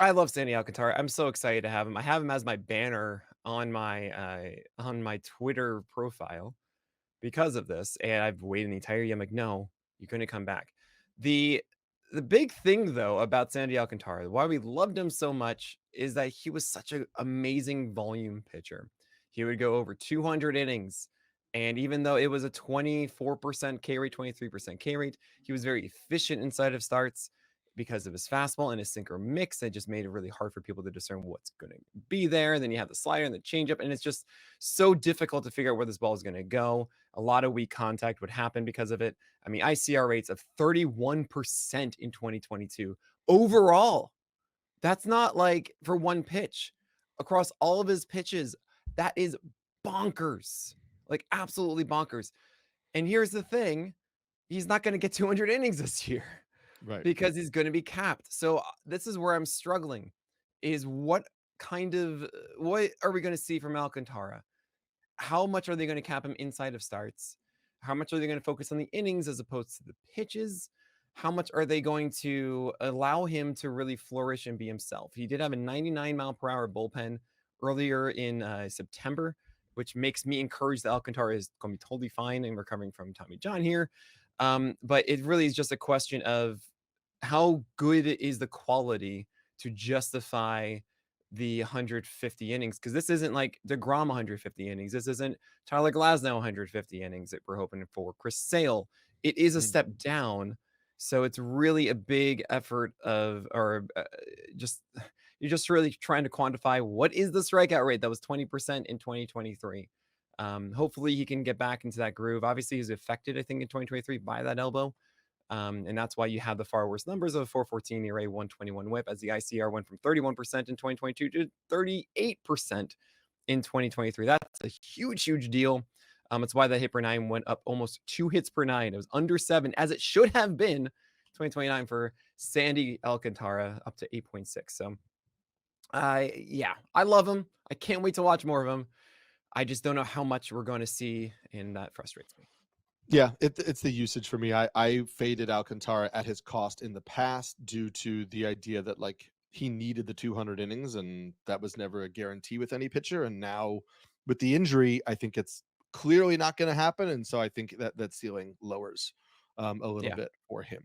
I love Sandy Alcantara. I'm so excited to have him. I have him as my banner on my Twitter profile because of this, and I've waited the entire year. I'm like, "No, you're gonna come back." The the big thing though about Sandy Alcantara, why we loved him so much, is that he was such an amazing volume pitcher. He would go over 200 innings, and even though it was a 24% K rate, 23% K rate, he was very efficient inside of starts because of his fastball and his sinker mix. It just made it really hard for people to discern what's going to be there. Then you have the slider and the changeup, and it's just so difficult to figure out where this ball is going to go. A lot of weak contact would happen because of it. I mean, ICR rates of 31% in 2022 overall. That's not like for one pitch. Across all of his pitches, that is bonkers. Like absolutely bonkers. And here's the thing, he's not going to get 200 innings this year Right. because he's going to be capped. So this is where I'm struggling is what are we going to see from Alcantara? How much are they going to cap him inside of starts? How much are they going to focus on the innings as opposed to the pitches? How much are they going to allow him to really flourish and be himself? He did have a 99-mile-per-hour bullpen earlier in September, which makes me encouraged that Alcantara is going to be totally fine and recovering from Tommy John here. But it really is just a question of how good is the quality to justify the 150 innings, because this isn't like DeGrom 150 innings. This isn't Tyler Glasnow 150 innings that we're hoping for. Chris Sale. It is a Mm. step down. So it's really a big effort of, or just, you're just really trying to quantify what is the strikeout rate that was 20% in 2023. Hopefully he can get back into that groove. Obviously, he's affected, I think, in 2023 by that elbow. And that's why you have the far worse numbers of 414 ERA, 121 whip, as the ICR went from 31% in 2022 to 38% in 2023. That's a huge, huge deal. It's why the hit per nine went up almost 2 hits per nine. It was under 7, as it should have been 2029 for Sandy Alcantara, up to 8.6. So, yeah, I love him. I can't wait to watch more of him. I just don't know how much we're going to see, and that frustrates me. Yeah, it's the usage for me. I faded Alcantara at his cost in the past due to the idea that like he needed the 200 innings, and that was never a guarantee with any pitcher. And now with the injury, I think it's clearly not going to happen, and so I think that that ceiling lowers a little Yeah. bit for him.